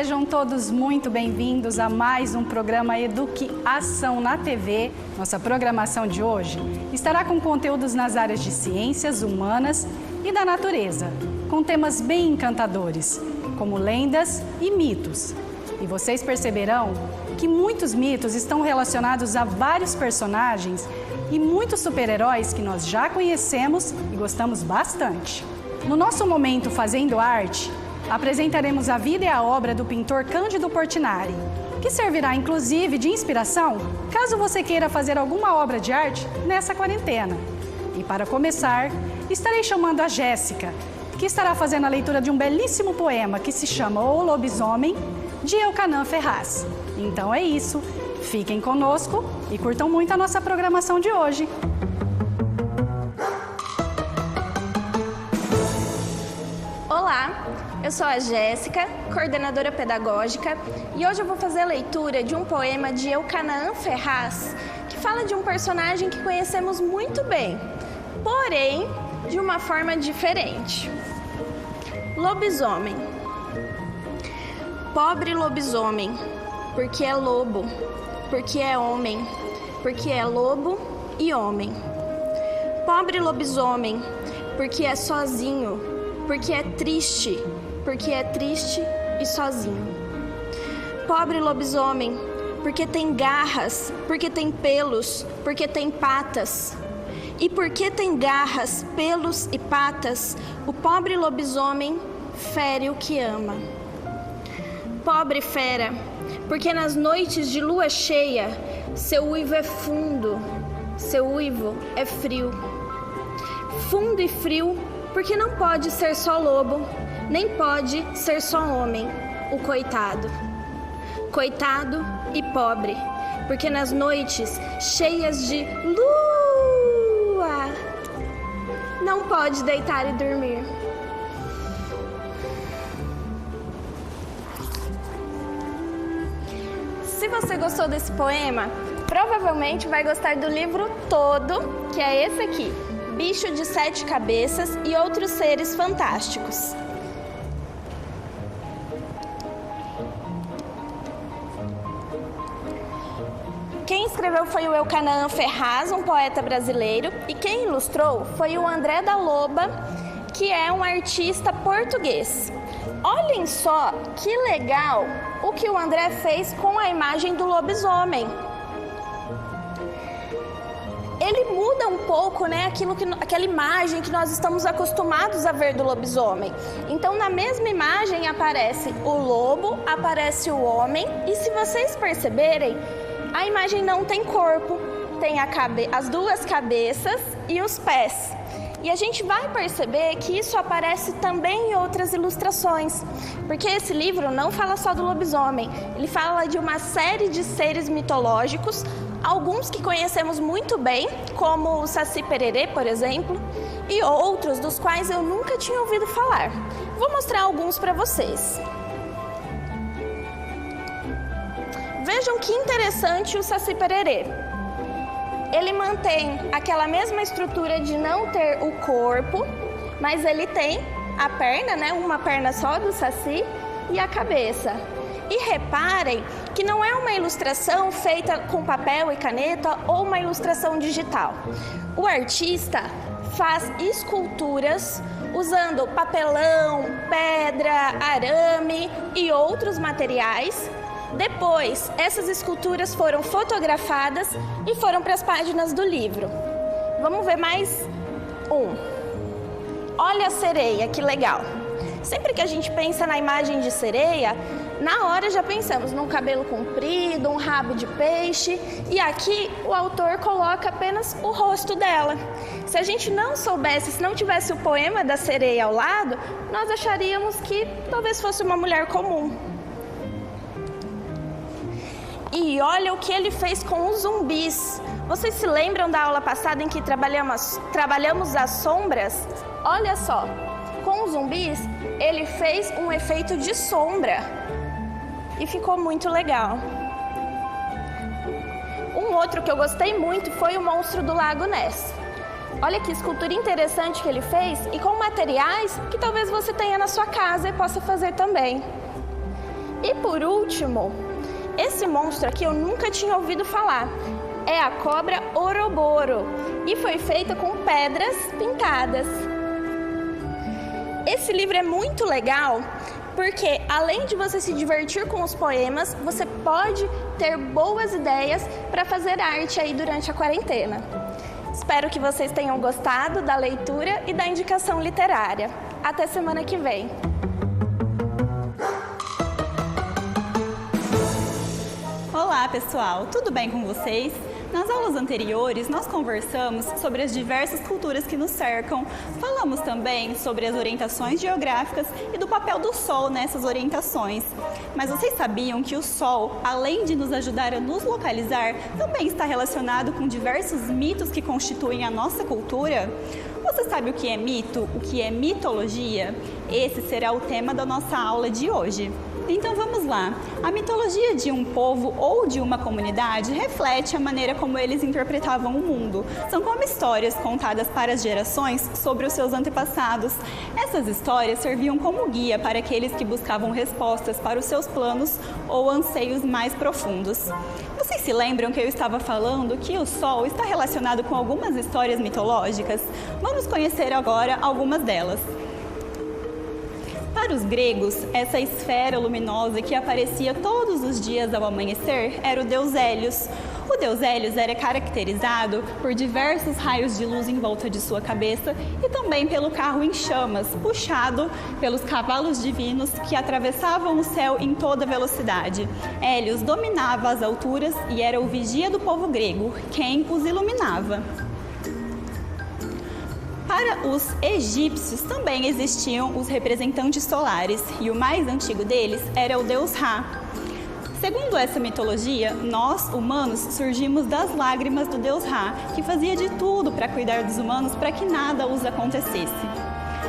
Sejam todos muito bem-vindos a mais um programa Eduque Ação na TV. Nossa programação de hoje estará com conteúdos nas áreas de ciências humanas e da natureza, com temas bem encantadores, como lendas e mitos. E vocês perceberão que muitos mitos estão relacionados a vários personagens e muitos super-heróis que nós já conhecemos e gostamos bastante. No nosso momento Fazendo Arte, apresentaremos a vida e a obra do pintor Cândido Portinari, que servirá inclusive de inspiração caso você queira fazer alguma obra de arte nessa quarentena. E para começar, estarei chamando a Jéssica, que estará fazendo a leitura de um belíssimo poema que se chama O Lobisomem, de Elkanah Ferraz. Então é isso, fiquem conosco e curtam muito a nossa programação de hoje. Olá, eu sou a Jéssica, coordenadora pedagógica, e hoje eu vou fazer a leitura de um poema de Elkanah Ferraz, que fala de um personagem que conhecemos muito bem, porém de uma forma diferente. Lobisomem. Pobre lobisomem, porque é lobo, porque é homem, porque é lobo e homem. Pobre lobisomem, porque é sozinho, porque é triste e sozinho. Pobre lobisomem, porque tem garras, porque tem pelos, porque tem patas. E porque tem garras, pelos e patas, o pobre lobisomem fere o que ama. Pobre fera, porque nas noites de lua cheia, seu uivo é fundo, seu uivo é frio. Fundo e frio, porque não pode ser só lobo, nem pode ser só homem, o coitado. Coitado e pobre, porque nas noites cheias de lua, não pode deitar e dormir. Se você gostou desse poema, provavelmente vai gostar do livro todo, que é esse aqui, Bicho de Sete Cabeças e Outros Seres Fantásticos. Quem escreveu foi o Elkanah Ferraz, um poeta brasileiro, e quem ilustrou foi o André da Loba, que é um artista português. Olhem só que legal o que o André fez com a imagem do lobisomem. Ele muda um pouco, né, aquela imagem que nós estamos acostumados a ver do lobisomem. Então, na mesma imagem aparece o lobo, aparece o homem, e se vocês perceberem, a imagem não tem corpo, tem as duas cabeças e os pés. E a gente vai perceber que isso aparece também em outras ilustrações, porque esse livro não fala só do lobisomem, ele fala de uma série de seres mitológicos, alguns que conhecemos muito bem, como o Saci Pererê, por exemplo, e outros dos quais eu nunca tinha ouvido falar. Vou mostrar alguns para vocês. Vejam que interessante o Saci Pererê. Ele mantém aquela mesma estrutura de não ter o corpo, mas ele tem a perna, né, uma perna só do Saci e a cabeça. E reparem que não é uma ilustração feita com papel e caneta ou uma ilustração digital. O artista faz esculturas usando papelão, pedra, arame e outros materiais. Depois, essas esculturas foram fotografadas e foram para as páginas do livro. Vamos ver mais um. Olha a sereia, que legal. Sempre que a gente pensa na imagem de sereia, na hora já pensamos num cabelo comprido, um rabo de peixe, e aqui o autor coloca apenas o rosto dela. Se a gente não soubesse, se não tivesse o poema da sereia ao lado, nós acharíamos que talvez fosse uma mulher comum. E olha o que ele fez com os zumbis. Vocês se lembram da aula passada em que trabalhamos as sombras? Olha só, com os zumbis ele fez um efeito de sombra e ficou muito legal. Um outro que eu gostei muito foi o Monstro do Lago Ness. Olha que escultura interessante que ele fez e com materiais que talvez você tenha na sua casa e possa fazer também. E por último, esse monstro aqui eu nunca tinha ouvido falar. É a cobra Ouroboro e foi feita com pedras pintadas. Esse livro é muito legal porque, além de você se divertir com os poemas, você pode ter boas ideias para fazer arte aí durante a quarentena. Espero que vocês tenham gostado da leitura e da indicação literária. Até semana que vem! Olá, pessoal! Tudo bem com vocês? Nas aulas anteriores, nós conversamos sobre as diversas culturas que nos cercam. Falamos também sobre as orientações geográficas e do papel do Sol nessas orientações. Mas vocês sabiam que o Sol, além de nos ajudar a nos localizar, também está relacionado com diversos mitos que constituem a nossa cultura? Você sabe o que é mito? O que é mitologia? Esse será o tema da nossa aula de hoje. Então vamos lá. A mitologia de um povo ou de uma comunidade reflete a maneira como eles interpretavam o mundo. São como histórias contadas para as gerações sobre os seus antepassados. Essas histórias serviam como guia para aqueles que buscavam respostas para os seus planos ou anseios mais profundos. Vocês se lembram que eu estava falando que o Sol está relacionado com algumas histórias mitológicas? Vamos conhecer agora algumas delas. Para os gregos, essa esfera luminosa que aparecia todos os dias ao amanhecer era o deus Hélios. O deus Hélios era caracterizado por diversos raios de luz em volta de sua cabeça e também pelo carro em chamas, puxado pelos cavalos divinos que atravessavam o céu em toda velocidade. Hélios dominava as alturas e era o vigia do povo grego, quem os iluminava. Para os egípcios também existiam os representantes solares e o mais antigo deles era o deus Ra. Segundo essa mitologia, nós, humanos, surgimos das lágrimas do deus Ra, que fazia de tudo para cuidar dos humanos para que nada os acontecesse.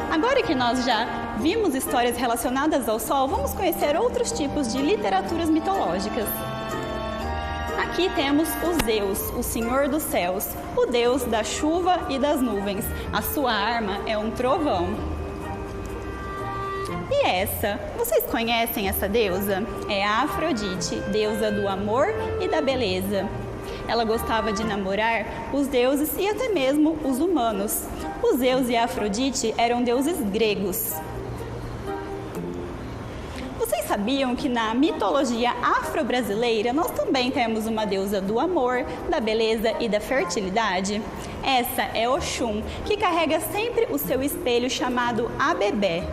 Agora que nós já vimos histórias relacionadas ao Sol, vamos conhecer outros tipos de literaturas mitológicas. Aqui temos o Zeus, o Senhor dos Céus, o Deus da chuva e das nuvens. A sua arma é um trovão. E essa? Vocês conhecem essa deusa? É a Afrodite, deusa do amor e da beleza. Ela gostava de namorar os deuses e até mesmo os humanos. Os Zeus e a Afrodite eram deuses gregos. Vocês sabiam que na mitologia afro-brasileira nós também temos uma deusa do amor, da beleza e da fertilidade? Essa é Oxum, que carrega sempre o seu espelho chamado Abebé.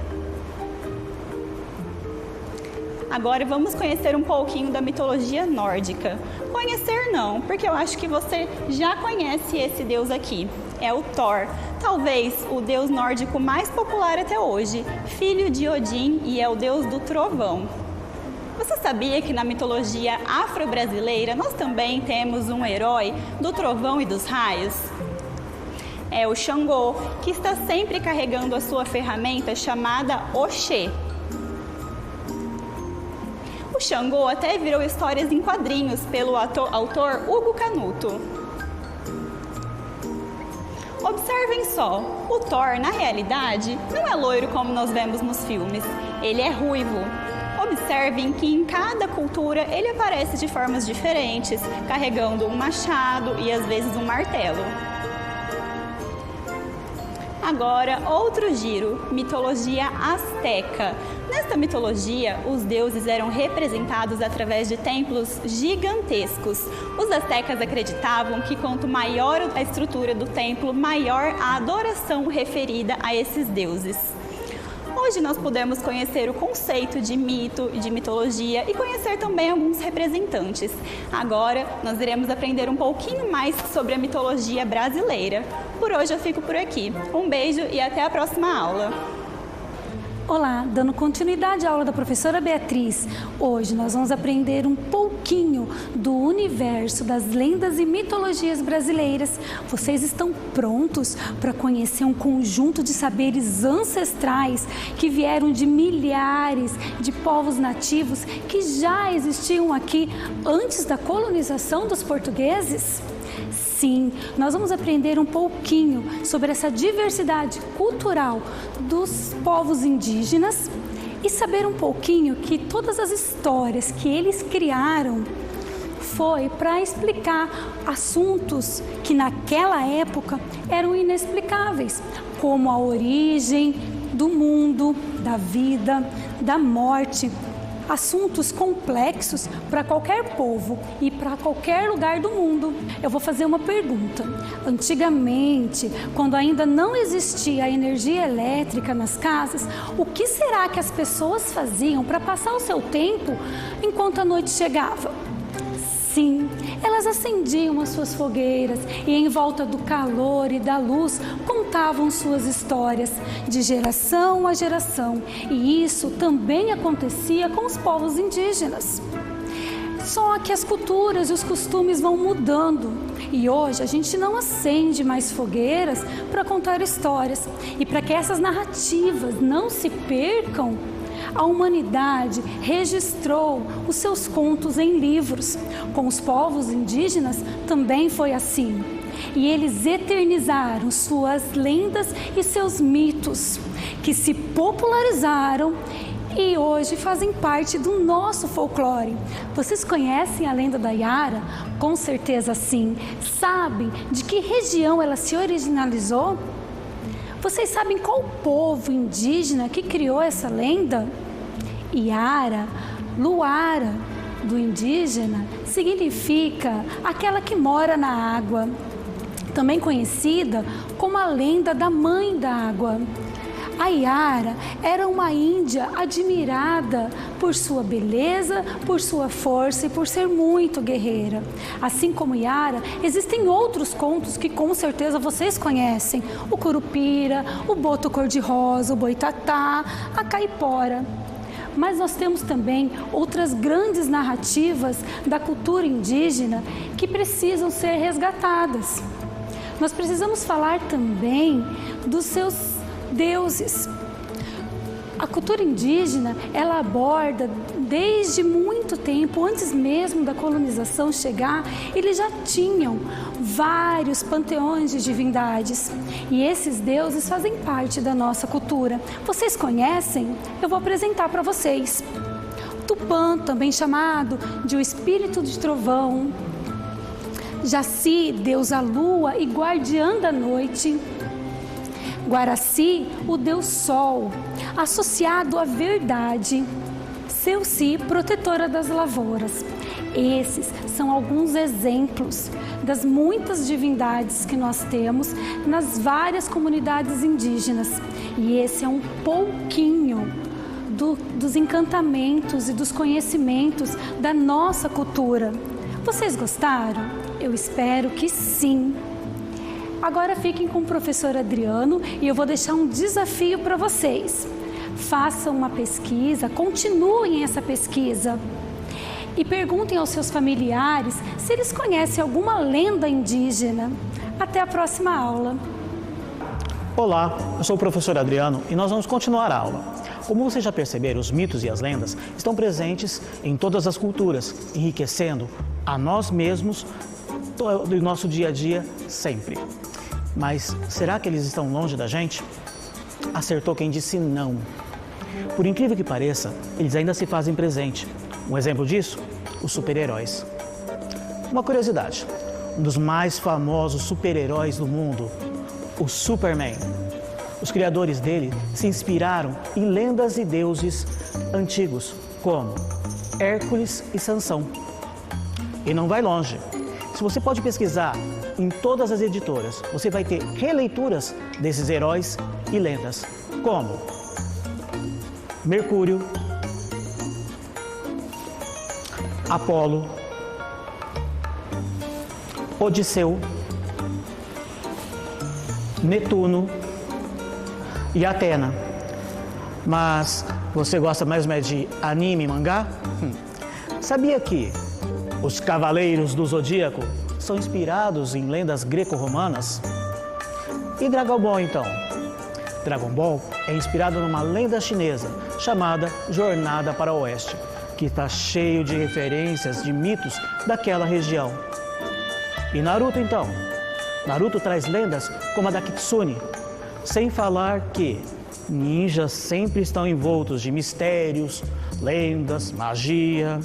Agora vamos conhecer um pouquinho da mitologia nórdica. Conhecer não, porque eu acho que você já conhece esse deus aqui. É o Thor, talvez o deus nórdico mais popular até hoje, filho de Odin e é o deus do trovão. Você sabia que na mitologia afro-brasileira nós também temos um herói do trovão e dos raios? É o Xangô, que está sempre carregando a sua ferramenta chamada Oxê. O Xangô até virou histórias em quadrinhos pelo autor Hugo Canuto. Observem só, o Thor, na realidade, não é loiro como nós vemos nos filmes, ele é ruivo. Observem que em cada cultura ele aparece de formas diferentes, carregando um machado e às vezes um martelo. Agora, outro giro, mitologia asteca. Nesta mitologia, os deuses eram representados através de templos gigantescos. Os astecas acreditavam que quanto maior a estrutura do templo, maior a adoração referida a esses deuses. Hoje nós podemos conhecer o conceito de mito e de mitologia e conhecer também alguns representantes. Agora nós iremos aprender um pouquinho mais sobre a mitologia brasileira. Por hoje eu fico por aqui. Um beijo e até a próxima aula. Olá, dando continuidade à aula da professora Beatriz, hoje nós vamos aprender um pouquinho do universo das lendas e mitologias brasileiras. Vocês estão prontos para conhecer um conjunto de saberes ancestrais que vieram de milhares de povos nativos que já existiam aqui antes da colonização dos portugueses? Sim, nós vamos aprender um pouquinho sobre essa diversidade cultural dos povos indígenas e saber um pouquinho que todas as histórias que eles criaram foi para explicar assuntos que naquela época eram inexplicáveis, como a origem do mundo, da vida, da morte. Assuntos complexos para qualquer povo e para qualquer lugar do mundo. Eu vou fazer uma pergunta. Antigamente, quando ainda não existia a energia elétrica nas casas, o que será que as pessoas faziam para passar o seu tempo enquanto a noite chegava? Sim, elas acendiam as suas fogueiras e em volta do calor e da luz contavam suas histórias de geração a geração. E isso também acontecia com os povos indígenas. Só que as culturas e os costumes vão mudando e hoje a gente não acende mais fogueiras para contar histórias. E para que essas narrativas não se percam, a humanidade registrou os seus contos em livros. Com os povos indígenas também foi assim. E eles eternizaram suas lendas e seus mitos, que se popularizaram e hoje fazem parte do nosso folclore. Vocês conhecem a lenda da Yara? Com certeza sim. Sabem de que região ela se originalizou? Vocês sabem qual povo indígena que criou essa lenda? Yara, luara, do indígena, significa aquela que mora na água, também conhecida como a lenda da mãe da água. A Yara era uma índia admirada por sua beleza, por sua força e por ser muito guerreira. Assim como Yara, existem outros contos que com certeza vocês conhecem. O Curupira, o Boto Cor-de-Rosa, o Boitatá, a Caipora. Mas nós temos também outras grandes narrativas da cultura indígena que precisam ser resgatadas. Nós precisamos falar também dos seus deuses. A cultura indígena, ela aborda desde muito tempo, antes mesmo da colonização chegar, eles já tinham vários panteões de divindades. E esses deuses fazem parte da nossa cultura. Vocês conhecem? Eu vou apresentar para vocês. Tupã, também chamado de o espírito de trovão. Jaci, deusa lua e guardiã da noite. Guaraci, o deus sol, associado à verdade. Seuci, protetora das lavouras. Esses são alguns exemplos das muitas divindades que nós temos nas várias comunidades indígenas. E esse é um pouquinho dos encantamentos e dos conhecimentos da nossa cultura. Vocês gostaram? Eu espero que sim. Agora fiquem com o professor Adriano e eu vou deixar um desafio para vocês. Façam uma pesquisa, continuem essa pesquisa e perguntem aos seus familiares se eles conhecem alguma lenda indígena. Até a próxima aula. Olá, eu sou o professor Adriano e nós vamos continuar a aula. Como vocês já perceberam, os mitos e as lendas estão presentes em todas as culturas, enriquecendo a nós mesmos do nosso dia a dia sempre. Mas será que eles estão longe da gente? Acertou quem disse não. Por incrível que pareça, eles ainda se fazem presente. Um exemplo disso? Os super-heróis. Uma curiosidade, um dos mais famosos super-heróis do mundo, o Superman. Os criadores dele se inspiraram em lendas e deuses antigos, como Hércules e Sansão. E não vai longe. Se você pode pesquisar em todas as editoras, você vai ter releituras desses heróis e lendas, como Mercúrio, Apolo, Odisseu, Netuno e Atena. Mas você gosta mais de anime e mangá? Sabia que os Cavaleiros do Zodíaco são inspirados em lendas greco-romanas? E Dragon Ball então? Dragon Ball é inspirado numa lenda chinesa chamada Jornada para o Oeste, que está cheio de referências de mitos daquela região. E Naruto então? Naruto traz lendas como a da Kitsune, sem falar que ninjas sempre estão envoltos de mistérios, lendas, magia.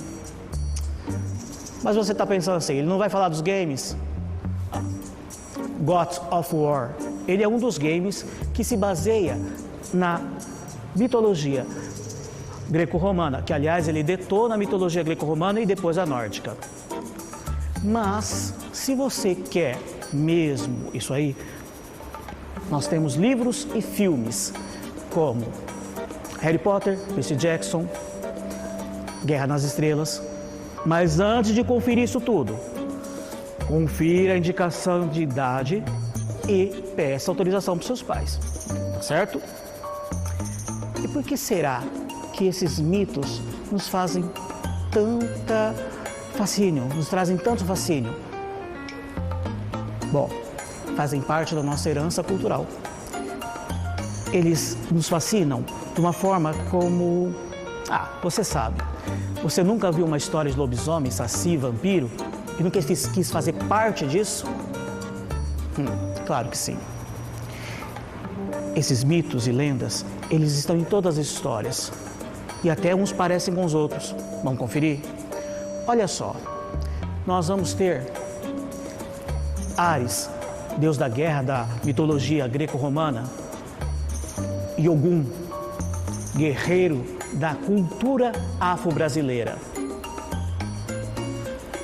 Mas você está pensando assim, ele não vai falar dos games? God of War, ele é um dos games que se baseia na mitologia greco-romana, que aliás ele detona a mitologia greco-romana e depois a nórdica. Mas, se você quer mesmo isso aí, nós temos livros e filmes como Harry Potter, Percy Jackson, Guerra nas Estrelas. Mas antes de conferir isso tudo, confira a indicação de idade e peça autorização para seus pais, tá certo? E por que será que esses mitos nos fazem nos trazem tanto fascínio? Bom, fazem parte da nossa herança cultural. Eles nos fascinam de uma forma como... você sabe, você nunca viu uma história de lobisomem, saci, vampiro e nunca quis fazer parte disso? Claro que sim. Esses mitos e lendas, eles estão em todas as histórias e até uns parecem com os outros. Vamos conferir? Olha só, nós vamos ter Ares, deus da guerra da mitologia greco-romana, e Ogum, guerreiro da cultura afro-brasileira.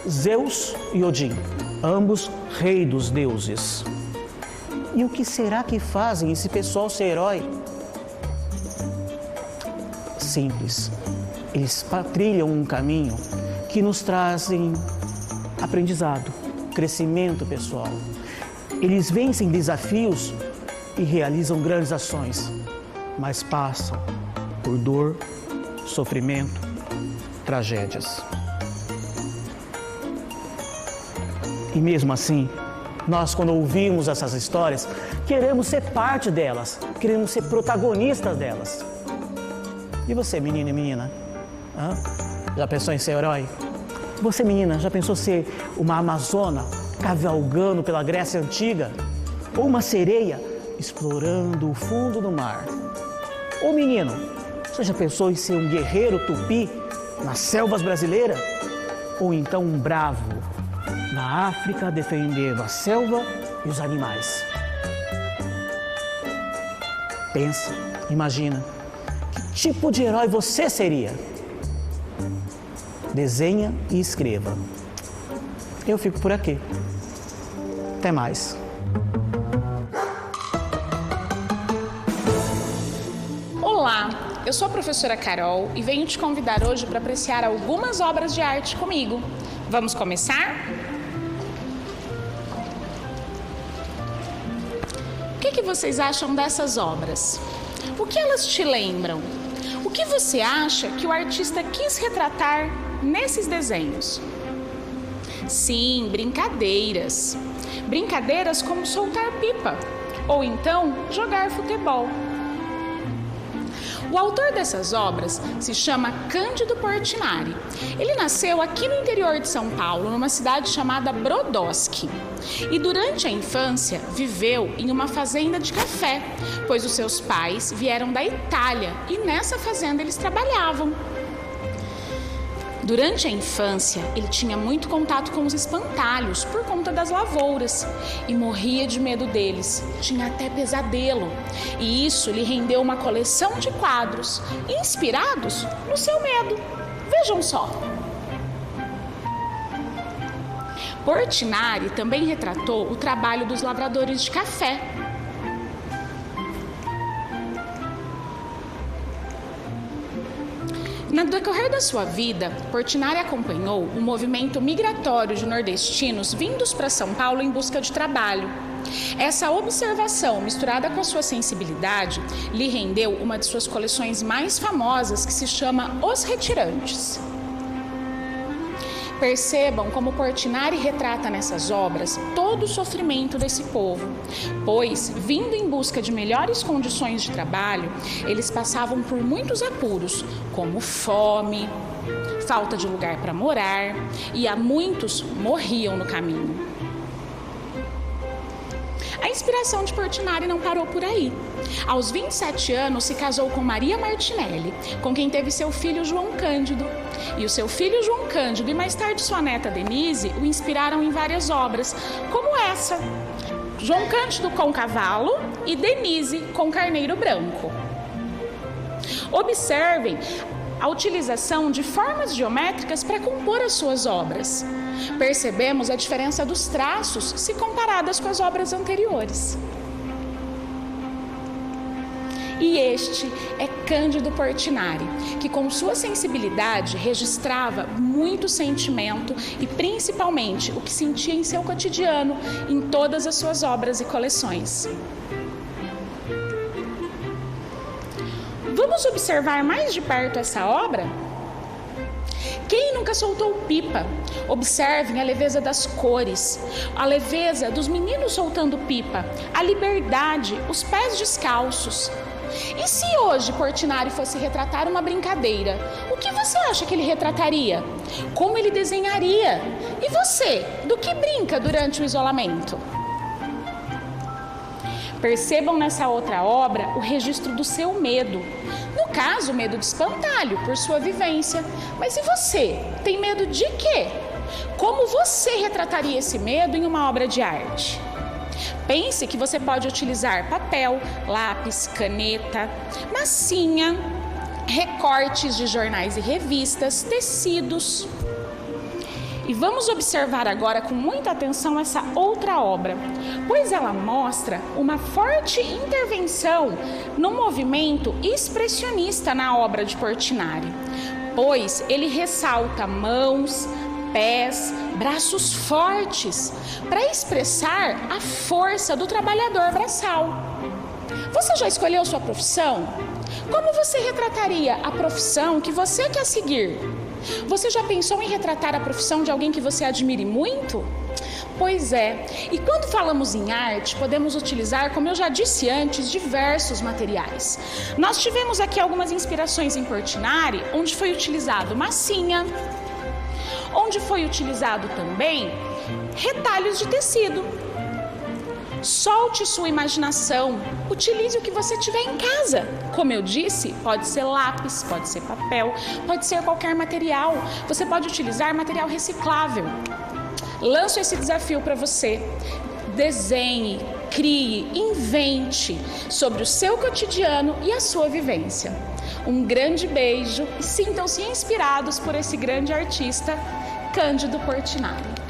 Zeus e Odin, ambos rei dos deuses. E o que será que fazem esse pessoal ser herói? Simples, eles trilham um caminho que nos trazem aprendizado, crescimento pessoal. Eles vencem desafios e realizam grandes ações, mas passam por dor, sofrimento, tragédias. E mesmo assim, nós quando ouvimos essas histórias, queremos ser parte delas, queremos ser protagonistas delas. E você, menino e menina? Já pensou em ser herói? Você, menina, já pensou ser uma amazona cavalgando pela Grécia Antiga? Ou uma sereia explorando o fundo do mar? Ou menino, você já pensou em ser um guerreiro tupi nas selvas brasileiras? Ou então um bravo na África defendendo a selva e os animais? Pensa, imagina, que tipo de herói você seria? Desenha e escreva. Eu fico por aqui. Até mais. Olá, eu sou a professora Carol e venho te convidar hoje para apreciar algumas obras de arte comigo. Vamos começar? O que vocês acham dessas obras? O que elas te lembram? O que você acha que o artista quis retratar nesses desenhos? Sim, brincadeiras. Brincadeiras como soltar pipa ou então jogar futebol. O autor dessas obras se chama Cândido Portinari. Ele nasceu aqui no interior de São Paulo, numa cidade chamada Brodowski. E durante a infância viveu em uma fazenda de café, pois os seus pais vieram da Itália e nessa fazenda eles trabalhavam. Durante a infância, ele tinha muito contato com os espantalhos por conta das lavouras e morria de medo deles. Tinha até pesadelo e isso lhe rendeu uma coleção de quadros inspirados no seu medo. Vejam só. Portinari também retratou o trabalho dos lavradores de café. No decorrer da sua vida, Portinari acompanhou o movimento migratório de nordestinos vindos para São Paulo em busca de trabalho. Essa observação, misturada com a sua sensibilidade, lhe rendeu uma de suas coleções mais famosas, que se chama Os Retirantes. Percebam como Portinari retrata nessas obras todo o sofrimento desse povo, pois, vindo em busca de melhores condições de trabalho, eles passavam por muitos apuros, como fome, falta de lugar para morar, e há muitos morriam no caminho. A inspiração de Portinari não parou por aí. Aos 27 anos, se casou com Maria Martinelli, com quem teve seu filho João Cândido. E o seu filho João Cândido e mais tarde sua neta Denise o inspiraram em várias obras, como essa. João Cândido com cavalo e Denise com carneiro branco. Observem a utilização de formas geométricas para compor as suas obras. Percebemos a diferença dos traços se comparadas com as obras anteriores. E este é Cândido Portinari, que com sua sensibilidade registrava muito sentimento e principalmente o que sentia em seu cotidiano em todas as suas obras e coleções. Vamos observar mais de perto essa obra? Quem nunca soltou pipa? Observem a leveza das cores, a leveza dos meninos soltando pipa, a liberdade, os pés descalços. E se hoje Portinari fosse retratar uma brincadeira, o que você acha que ele retrataria? Como ele desenharia? E você, do que brinca durante o isolamento? Percebam nessa outra obra o registro do seu medo. No caso, o medo de espantalho, por sua vivência. Mas e você? Tem medo de quê? Como você retrataria esse medo em uma obra de arte? Pense que você pode utilizar papel, lápis, caneta, massinha, recortes de jornais e revistas, tecidos. E vamos observar agora com muita atenção essa outra obra, pois ela mostra uma forte intervenção no movimento expressionista na obra de Portinari, pois ele ressalta mãos, pés, braços fortes para expressar a força do trabalhador braçal. Você já escolheu sua profissão? Como você retrataria a profissão que você quer seguir? Você já pensou em retratar a profissão de alguém que você admire muito? Pois é, e quando falamos em arte, podemos utilizar, como eu já disse antes, diversos materiais. Nós tivemos aqui algumas inspirações em Portinari, onde foi utilizado massinha, onde foi utilizado também retalhos de tecido. Solte sua imaginação, utilize o que você tiver em casa. Como eu disse, pode ser lápis, pode ser papel, pode ser qualquer material. Você pode utilizar material reciclável. Lanço esse desafio para você. Desenhe, crie, invente sobre o seu cotidiano e a sua vivência. Um grande beijo e sintam-se inspirados por esse grande artista, Cândido Portinari.